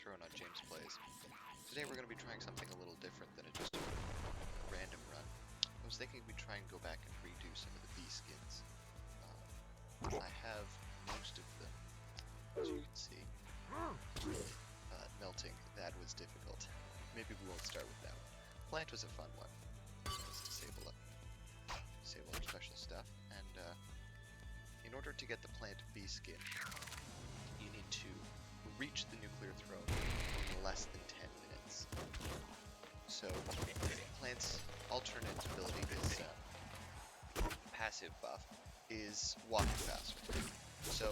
Throne on James Plays. Today we're going to be trying something a little different than just a random run. I was thinking we'd try and go back and redo some of the bee skins. I have most of them, as you can see. Melting, that was difficult. Maybe we won't start with that one. Plant was a fun one. Let's disable it. Disable our special stuff. And in order to get the plant bee skin, you need to reach the nuclear throne in less than 10 minutes. So, plant's alternate ability is passive buff is walking faster. So,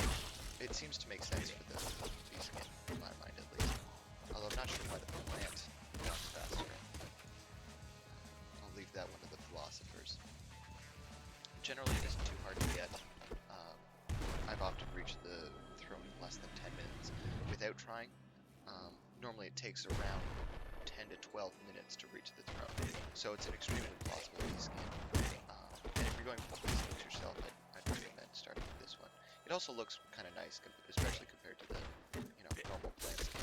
it seems to make sense for the bee skin, in my mind at least. Although I'm not sure why the plant walks faster. I'll leave that one to the philosophers. Generally, it isn't too hard to get. I've often reached the throne in less than 10 minutes without trying. Normally it takes around 10 to 12 minutes to reach the throne, so it's an extremely plausible bee skin. And if you're going for bee skins yourself, I'd recommend starting with this one. It also looks kind of nice, especially compared to the normal plant skin.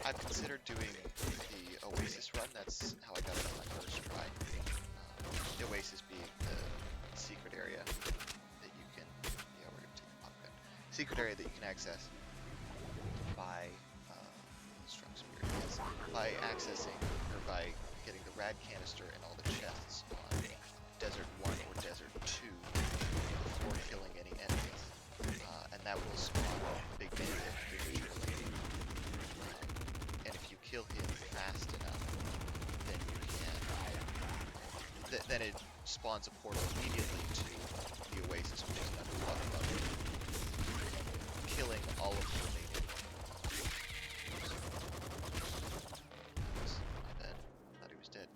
I've considered doing the Oasis run. That's how I got it on my first try. The Oasis being the secret area that you can, we're going to take the popgun. Secret area that you can access by, strong spirit, yes, by accessing, or by getting the rad canister and all the chests on Desert 1 or Desert 2 before killing any enemies. And that will spawn Big Bandit eventually. And if you kill him fast enough, then you can, then it spawns a portal immediately to the Oasis, which is another water level, killing all of the remaining. My bad. Thought he was dead.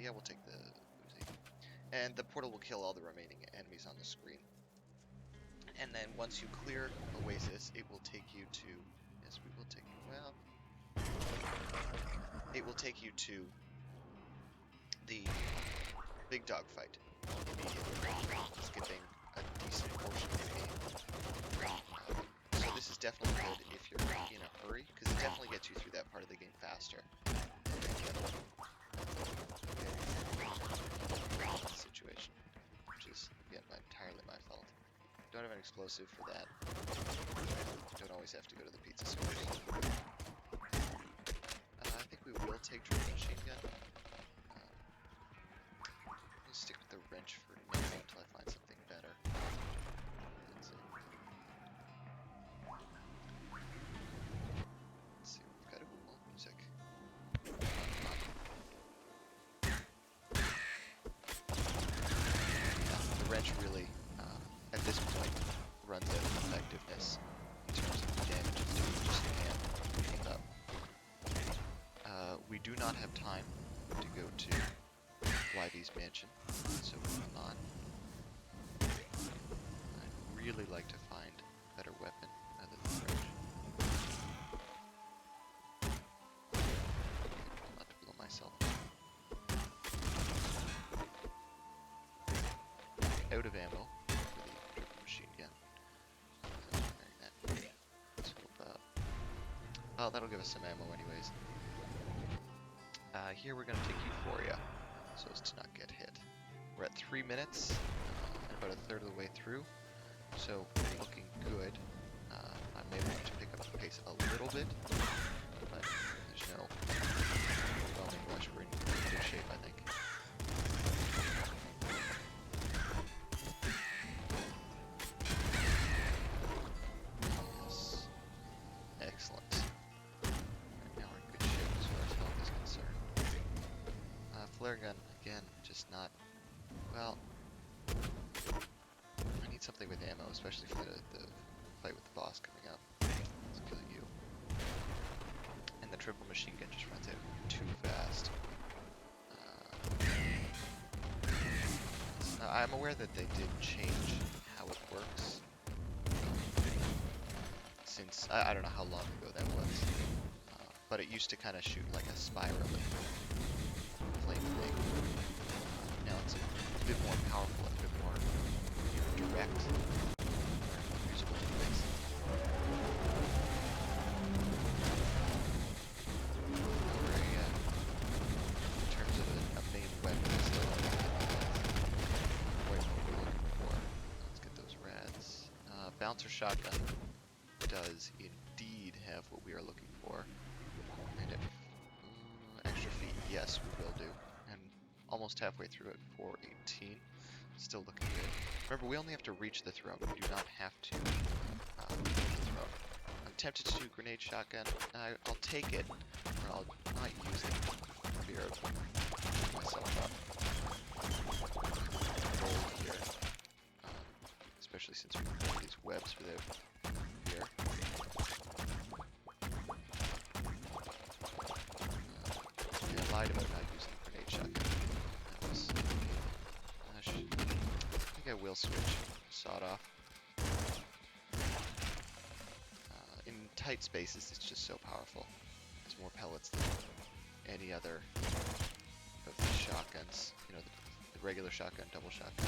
Yeah, we'll take the Uzi. And the portal will kill all the remaining enemies on the screen. And then once you clear Oasis, it will take you to. Yes, we will take. Well, it will take you to the big dog fight immediately, skipping a decent portion of the game. So this is definitely good if you're in a hurry, because it definitely gets you through that part of the game faster than any other situation, which is, again, entirely my fault. Don't have an explosive for that. Don't always have to go to the pizza stores. I think we will take triple machine gun. Stick with the wrench for now until I find something better. That's it. Let's see, we've got more music. The wrench really, at this point, runs out of effectiveness in terms of the damage it's doing. Just can't keep up. We do not have time to go to Ivy's mansion, so we will not. I'd really like to find a better weapon other than the wrench. Not to blow myself out of ammo for the triple machine gun. Let's hope, well, that'll give us some ammo anyways. Here we're going to take Euphoria, so as to not get hit. We're at 3 minutes, and about a third of the way through, so looking good. I'm able to pick up the pace a little bit, but there's no overwhelming rush. We're in good shape, I think. Yes. Excellent. Right, now we're in good shape as far as health is concerned. Flare gun, again, just not, well, I need something with ammo, especially for the fight with the boss coming up. Let's kill you. And the triple machine gun just runs out too fast. I'm aware that they did change how it works, since, I don't know how long ago that was, but it used to kind of shoot like a spiraling flame thing. Now it's a bit more powerful and a bit more direct, usable to things. bouncer shotgun does indeed have what we are looking for. And if extra feet, yes, we will do. And almost halfway through it, 418. Still looking good. Remember, we only have to reach the throne. We do not have to reach the throne. I'm tempted to do grenade shotgun. I'll take it, but I'll not use it. Fear of myself up. Gold here. Especially since we can these webs without fear. Yeah, I lied about not using the grenade shotgun. That was... I think I will switch. Sawed off. In tight spaces, it's just so powerful. There's more pellets than any other of the shotguns. You know, the regular shotgun, double shotgun.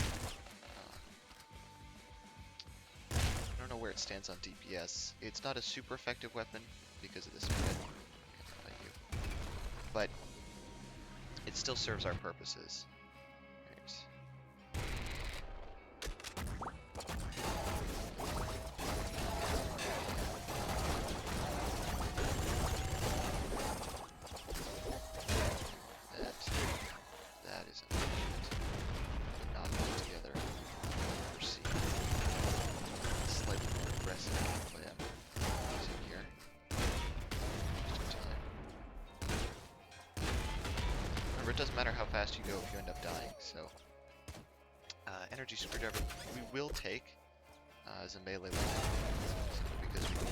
I don't know where it stands on DPS. It's not a super effective weapon because of the spread, but it still serves our purposes. That is unfortunate. Not put together. Proceed. Slightly more aggressive plan using here. Just in time. Remember, it doesn't matter how fast you go if you end up dying, so energy screwdriver we will take as a melee weapon because we can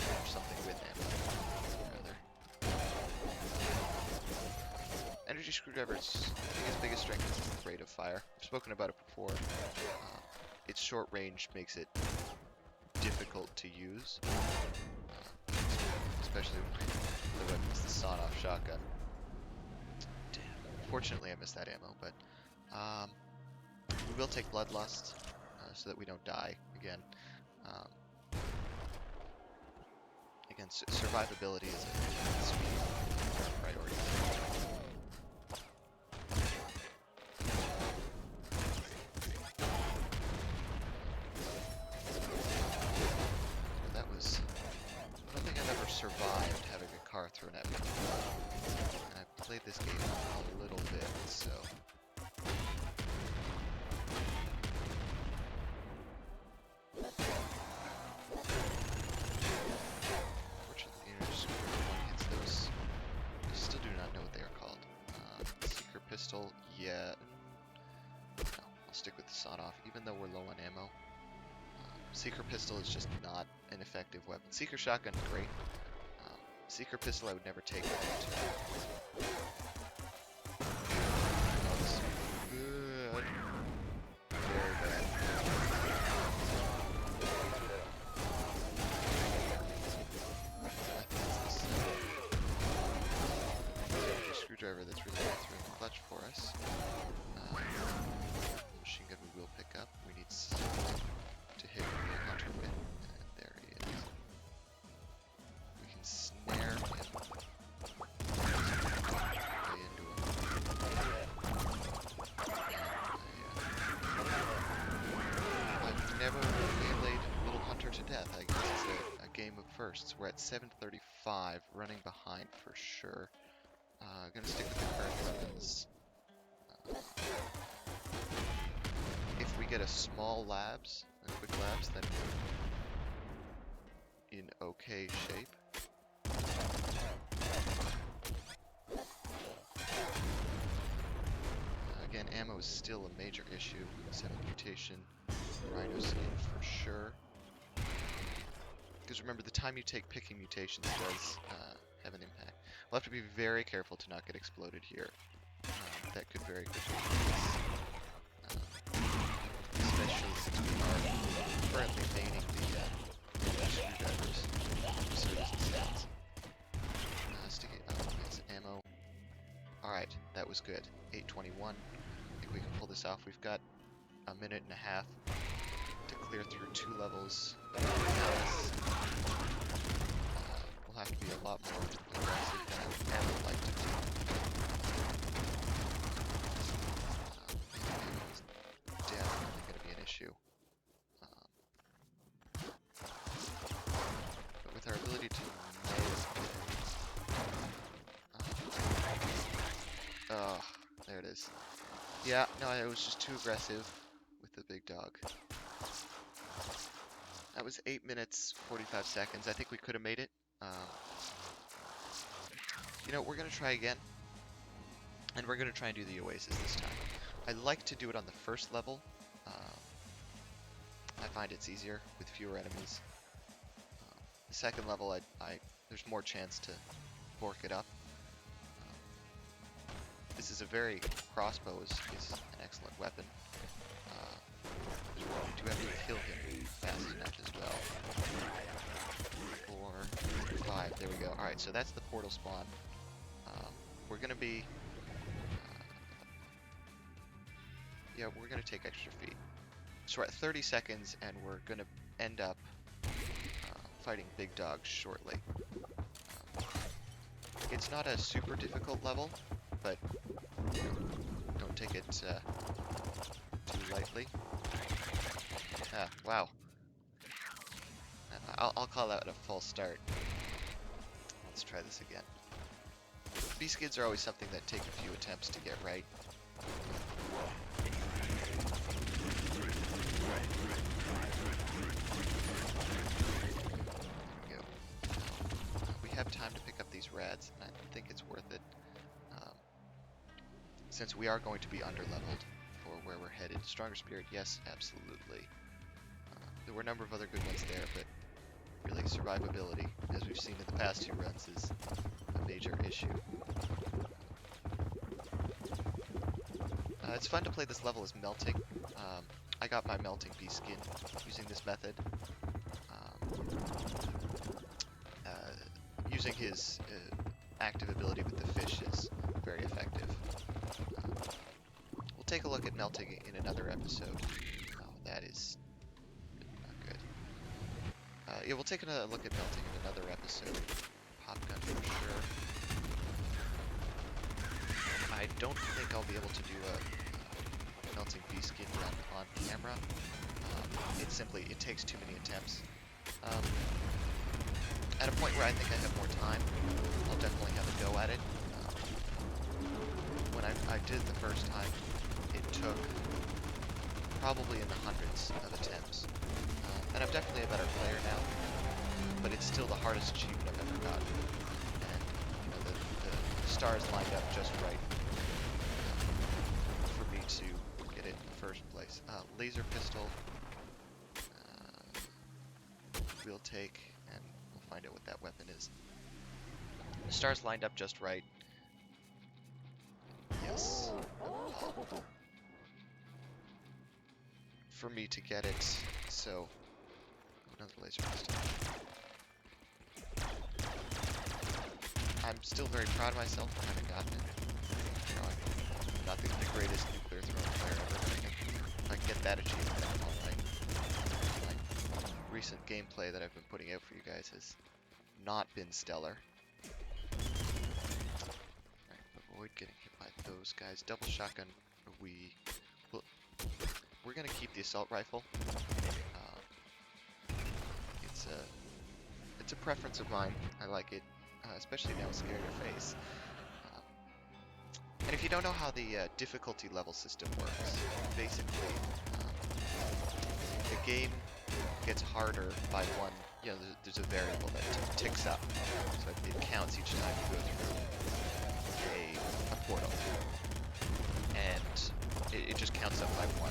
or something with ammo rather. Energy screwdriver's biggest strength is its rate of fire. I've spoken about it before. Its short range makes it difficult to use, especially when the weapon's the sawed-off shotgun. Damn. Fortunately, I missed that ammo, but we will take Bloodlust so that we don't die again. Again, survivability is a priority. That was... I don't think I've ever survived having a car thrown at me. And I've played this game a little bit, so... Pistol, yeah. No, I'll stick with the sawed-off, even though we're low on ammo. Seeker pistol is just not an effective weapon. Seeker shotgun is great. Seeker pistol I would never take with it. Good. Very bad. Screwdriver that's really going through the clutch for us. Machine gun we will pick up. We need to hit the hunter with, and there he is. We can snare him. Play into him. I've never meleeed Little Hunter to death. I guess it's a game of firsts. We're at 735, running behind for sure. Gonna stick with the current weapons. If we get a small labs, a quick labs, then we're in okay shape. Again, ammo is still a major issue. 7th mutation, Rhino skin for sure. Because remember, the time you take picking mutations does have an impact. We'll have to be very careful to not get exploded here. That could very quickly be especially since we are currently maining the screwdrivers. So it doesn't sense. Sticking yes, ammo. Alright, that was good. 821. I think we can pull this off. We've got a minute and a half to clear through 2 levels. We'll have to be a lot more aggressive than I would like to be. Definitely going to be an issue. is. Yeah, no, I was just too aggressive with the big dog. That was 8 minutes, 45 seconds. I think we could have made it. You know, we're going to try again. And we're going to try and do the Oasis this time. I like to do it on the first level. I find it's easier with fewer enemies. The second level, there's more chance to bork it up. This is a very crossbow is an excellent weapon. We do have to kill him fast enough as well. 4, 5, there we go. Alright, so that's the portal spawn. We're gonna be... yeah, we're gonna take extra feet. So we're at 30 seconds, and we're gonna end up fighting big dogs shortly. It's not a super difficult level, but don't take it too lightly. Ah, wow. I'll call that a false start. Let's try this again. B-skids are always something that take a few attempts to get right. There we go. We have time to pick up these rads, and I think it's worth it. Since we are going to be under-leveled for where we're headed. Stronger Spirit, yes, absolutely. There were a number of other good ones there, but really survivability, as we've seen in the past 2 runs, is a major issue. It's fun to play this level as melting. I got my melting bee skin using this method. Using his active ability with the fish is very effective. We'll take a look at melting in another episode. Oh, that is not good. Yeah, we'll take another look at melting in another episode. Pop gun for sure. I don't think I'll be able to do a melting bee skin run on camera. It takes too many attempts. At a point where I think I have more time, I'll definitely have a go at it. When I did the first time, it took probably in the hundreds of attempts. And I'm definitely a better player now, but it's still the hardest achievement I've ever gotten. And, you know, the stars lined up just right for me to get it in the first place. Laser pistol, we'll take, and we'll find out what that weapon is. The stars lined up just right. Yes. For me to get it, so another laser pistol. I'm still very proud of myself for having gotten it. You know, I'm not the greatest nuclear throwing player ever, but if I can get that achievement, I'm alright. My recent gameplay that I've been putting out for you guys has not been stellar. Alright, avoid getting hit by those guys. Double shotgun, we're gonna keep the assault rifle. It's a preference of mine. I like it, especially now with Scare Your Face. And if you don't know how the difficulty level system works, basically the game gets harder by one. You know, there's a variable that ticks up, so it counts each time you go through a portal, and it just counts up by 1.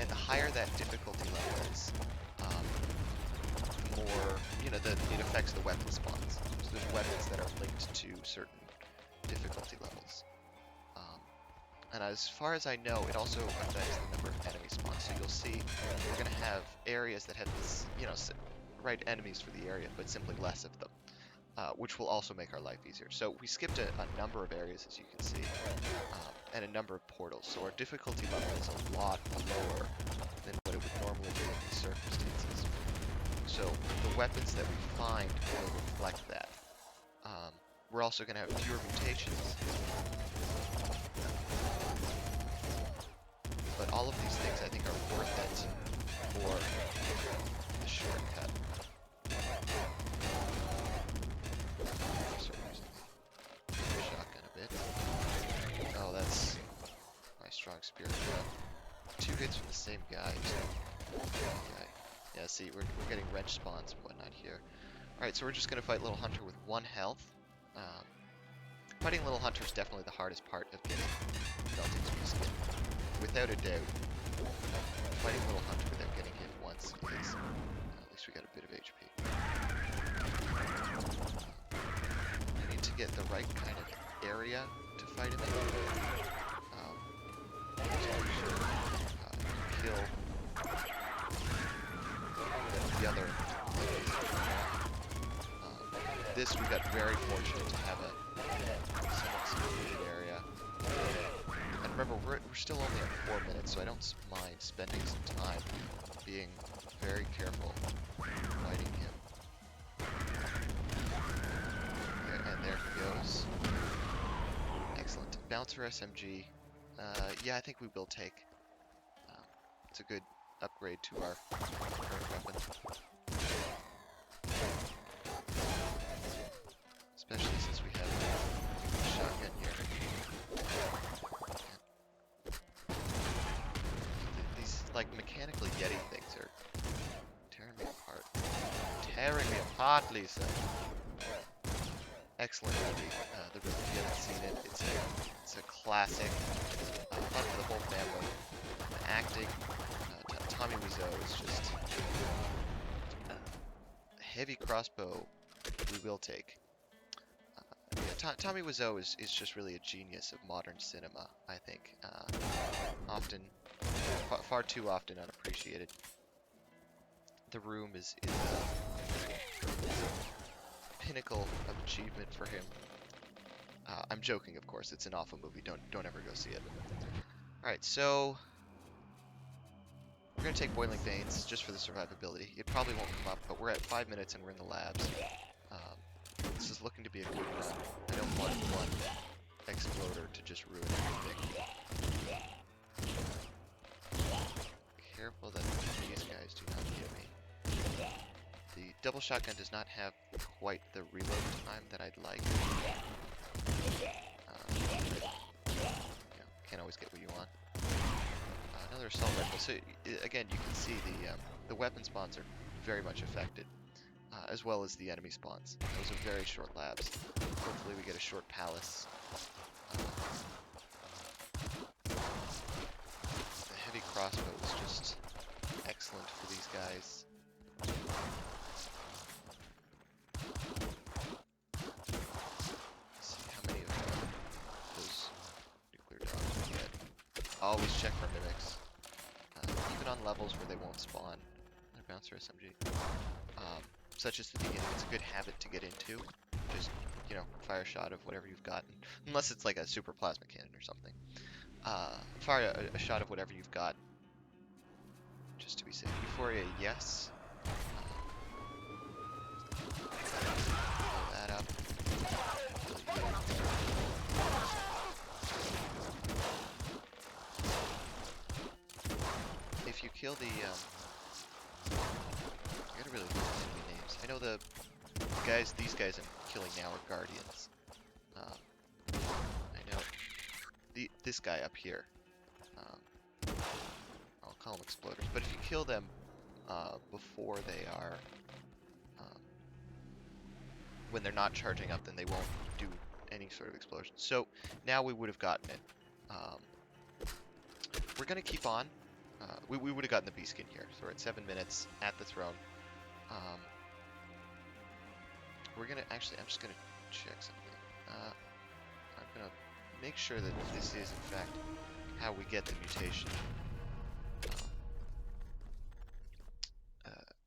And the higher that difficulty level is, more, you know, it affects the weapon spawns. So there's weapons that are linked to certain difficulty levels. And as far as I know, it also affects the number of enemy spawns. So you'll see we're going to have areas that have this, you know, right enemies for the area, but simply less of them, which will also make our life easier. So we skipped a number of areas, as you can see, and a number of portals. So our difficulty level is a lot lower than what it would normally be in these circumstances. So the weapons that we find will reflect that. We're also going to have fewer mutations. But all of these things I think are worth it for the shortcut. Shotgun a bit. Oh, that's same guy. Okay. Yeah, see, we're getting wrench spawns and whatnot here. Alright, so we're just going to fight Little Hunter with 1 health. Fighting Little Hunter is definitely the hardest part of getting Belting's Beastskin. Without a doubt. Fighting Little Hunter without getting hit once is... at least we got a bit of HP. We need to get the right kind of area to fight him in. Kill the other. This we got very fortunate to have a somewhat secluded area. And remember, we're still only at 4 minutes, so I don't mind spending some time being very careful fighting him. And there he goes. Excellent. Bouncer SMG. Yeah, I think we will take. It's a good upgrade to our current weapon. Especially since we have a shotgun here. These, like, mechanically Yeti things are tearing me apart. Tearing me apart, Lisa! Excellent movie. If you haven't seen it, it's a classic. Fun for the whole family. The acting, Tommy Wiseau is just heavy crossbow. We will take. Yeah, Tommy Wiseau is just really a genius of modern cinema. I think often, far too often unappreciated. The Room is a pinnacle of achievement for him. I'm joking, of course. It's an awful movie. Don't ever go see it. All right, so we're gonna take Boiling Veins just for the survivability. It probably won't come up, but we're at 5 minutes and we're in the labs. This is looking to be a good run. I don't want one exploder to just ruin everything. Careful that these guys do not get me. The double shotgun does not have quite the reload time that I'd like. Can't always get what you want. Another assault rifle. So again, you can see the weapon spawns are very much affected, as well as the enemy spawns. Those are very short labs. Hopefully we get a short palace. The heavy crossbow is just excellent for these guys. Let's see how many of those nuclear dogs we get. Always check for mimics. Even on levels where they won't spawn. Another bouncer SMG. Such as the beginning, it's a good habit to get into. Just, you know, fire a shot of whatever you've gotten. Unless it's like a super plasma cannon or something. Fire a shot of whatever you've got. Just to be safe. Euphoria, yes. Blow that up. If you kill the, I gotta really look at some of the names. I know these guys I'm killing now are Guardians. I know this guy up here. I'll call them Exploders. But if you kill them before they are, when they're not charging up, then they won't do any sort of explosion. So now we would have gotten it. We're gonna keep on. We would have gotten the Beastskin here. So we're at 7 minutes at the throne. We're gonna actually. I'm just gonna check something. I'm gonna make sure that this is in fact how we get the mutation.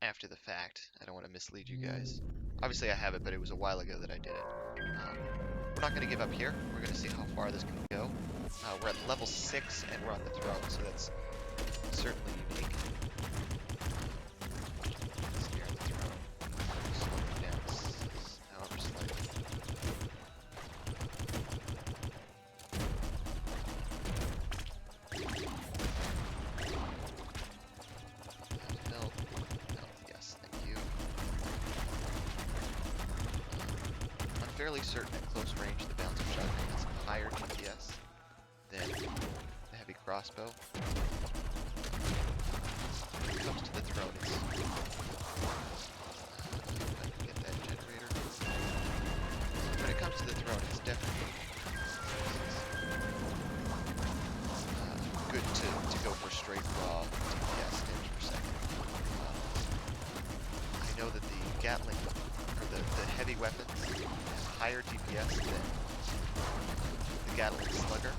After the fact, I don't want to mislead you guys. Obviously, I have it, but it was a while ago that I did it. We're not gonna give up here. We're gonna see how far this can go. We're at level 6 and we're on the throne, so that's certainly unique. Here on the throne. Slowing down, however slightly. Health, yes, thank you. I'm fairly certain at close range the bouncer shotgun has higher DPS than the heavy crossbow. when it comes to the throne, it's get that generator. When it comes to the throne, it's definitely good to go for straight raw DPS damage per second. I know that the Gatling, or the heavy weapons, have higher DPS than the Gatling Slugger,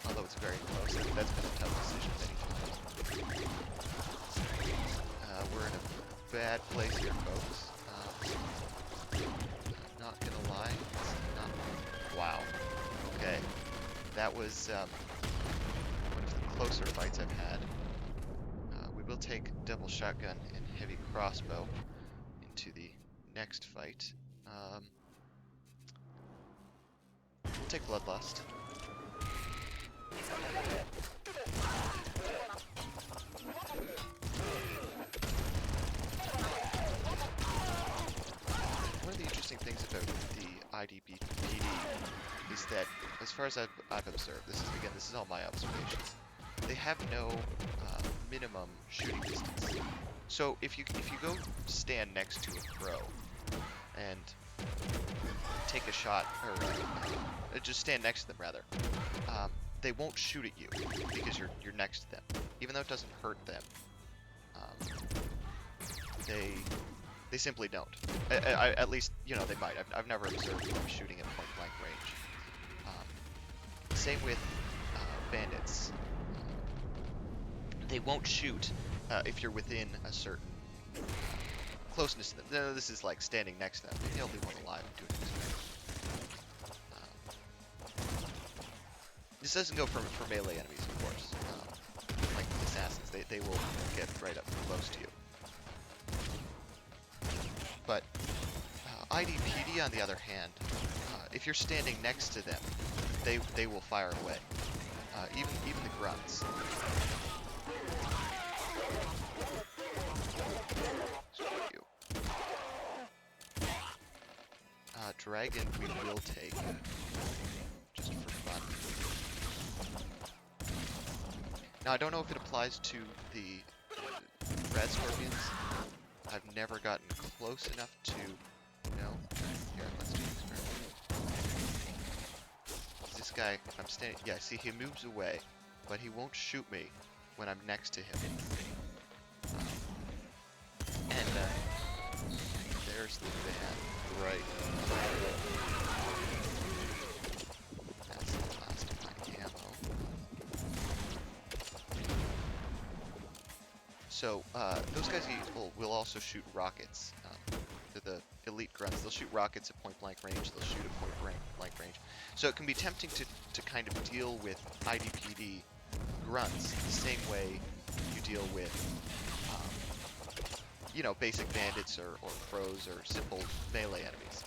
although it's very close. I think that's been a tough decision many times. We're in a bad place here, folks. Not gonna lie, it's not. Wow. Okay, that was one of the closer fights I've had. We will take double shotgun and heavy crossbow into the next fight. We'll take bloodlust. One of the interesting things about the IDPD is that, as far as I've observed, this is all my observations. They have no minimum shooting distance. So if you go stand next to a pro and take a shot, or just stand next to them rather, they won't shoot at you because you're next to them, even though it doesn't hurt them. They simply don't. At least, you know, they might. I've never observed them shooting at point blank range. Same with bandits. They won't shoot if you're within a certain closeness to them. No, this is like standing next to them. Maybe I'll leave one alive and do it this way. This doesn't go for melee enemies, of course. Like the assassins, they will get right up close to you. But IDPD, on the other hand, if you're standing next to them, they will fire away. Even the grunts. Dragon we will take, just for fun. Now I don't know if it applies to the red scorpions. I've never gotten close enough to know. Here, let's do an experiment. This guy, if I'm standing, yeah, see, he moves away, but he won't shoot me when I'm next to him. And there's the van, right? That's the last of my ammo. So those guys will also shoot rockets. They're the elite grunts. They'll shoot rockets at point blank range. They'll shoot at point blank range. So it can be tempting to kind of deal with IDPD grunts the same way you deal with you know, basic bandits or pros or simple melee enemies.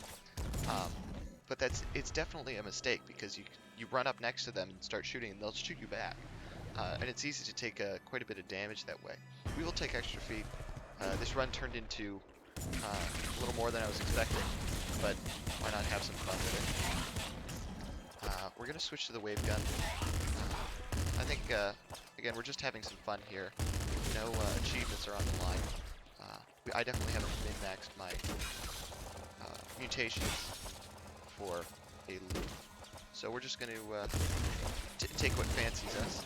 But it's definitely a mistake, because you run up next to them and start shooting and they'll shoot you back. And it's easy to take quite a bit of damage that way. We will take extra feet. This run turned into a little more than I was expecting, but why not have some fun with it? We're going to switch to the wave gun. I think, again, we're just having some fun here. No achievements are on the line. I definitely haven't min-maxed my mutations for a loop. So we're just going to take what fancies us.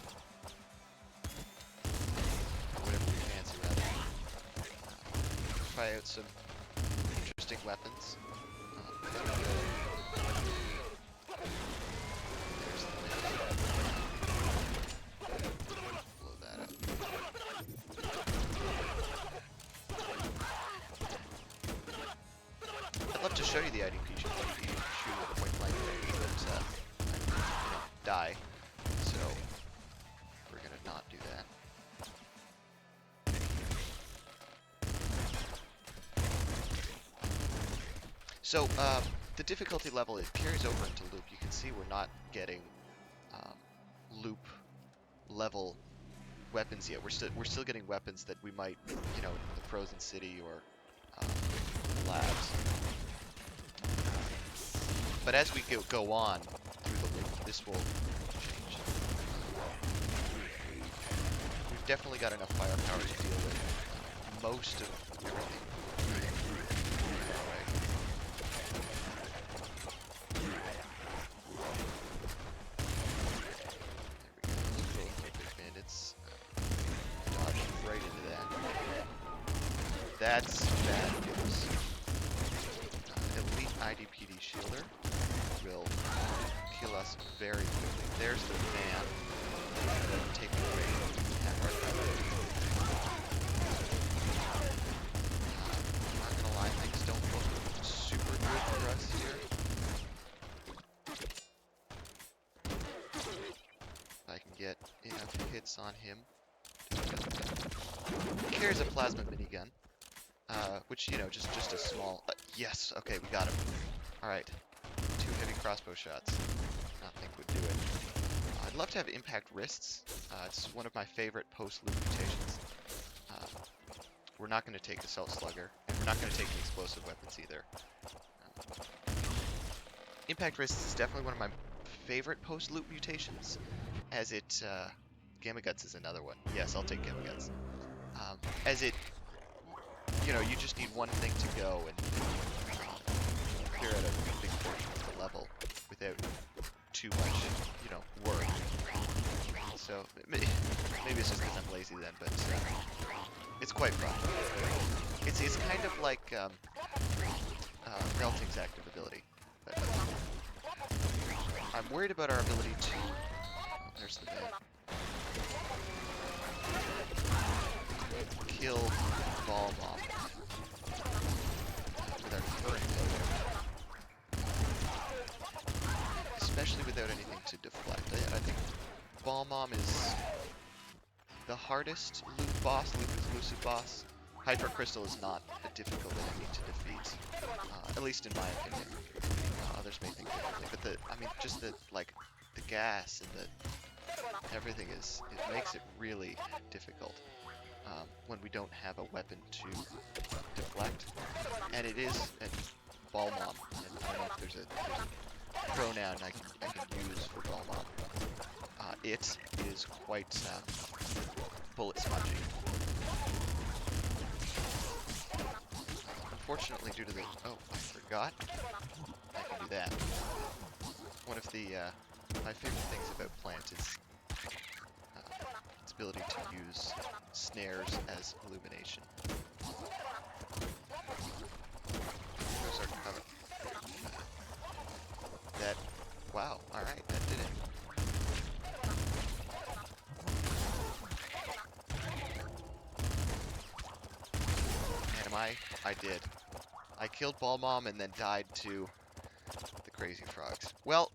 Whatever we fancy, rather. Try out some interesting weapons. There's the blow that up. I'd love to show you the IDP shoot at point blank range, but you know, die. So we're gonna not do that. So the difficulty level, it carries over into loop. You can see we're not getting loop level weapons yet. We're still getting weapons that we might, you know, in the Frozen City or labs. But as we go on through the loop, this will change. We've definitely got enough firepower to deal with most of everything. Alright. There we go. Little big bandits. Dodge right into that. That's bad news. Elite IDPD shielder will kill us very quickly. There's the man. Take away hammer. I'm not gonna lie, things don't look super good for us here. If I can get enough hits on him. He carries a plasma minigun, which, you know, just a small. Yes, okay, we got him. All right, 2 heavy crossbow shots. I think would do it. I'd love to have impact wrists. It's one of my favorite post-loop mutations. We're not going to take Assault Slugger, and we're not going to take the explosive weapons either. Impact wrists is definitely one of my favorite post-loop mutations, as it... Gamma Guts is another one. Yes, I'll take Gamma Guts. As it... You know, you just need one thing to go and clear out a big portion of the level without too much, you know, work. So maybe it's just because I'm lazy then, but it's quite fun. It's kind of like Melting's active ability. But I'm worried about our ability to. Oh, there's the man. Kill Ball Mom with our current build. Especially without anything to deflect. I think Ball Mom is the hardest loot boss, loot exclusive boss. Hyper Crystal is not a difficult enemy to defeat, at least in my opinion. Others may think differently, but I mean, just the gas and everything it makes it really difficult when we don't have a weapon to deflect. And it is a Ball Mom, and I don't know if there's a pronoun I can use for Ball Mom. It is quite bullet spongy. Unfortunately, due to the... Oh, I forgot. I can do that. One of the my favorite things about Plant is its ability to use snares as illumination. There's our cover. That... Wow, alright, that did it. I did. I killed Ball Mom and then died to the crazy frogs. Well,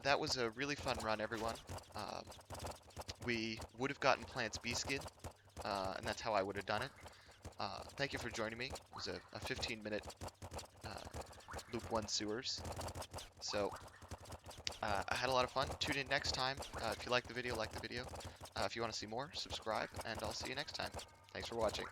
that was a really fun run, everyone. We would have gotten Plant's B-Skin, and that's how I would have done it. Thank you for joining me. It was a 15-minute Loop 1 sewers. So, I had a lot of fun. Tune in next time. If you like the video, like the video. If you want to see more, subscribe, and I'll see you next time. Thanks for watching.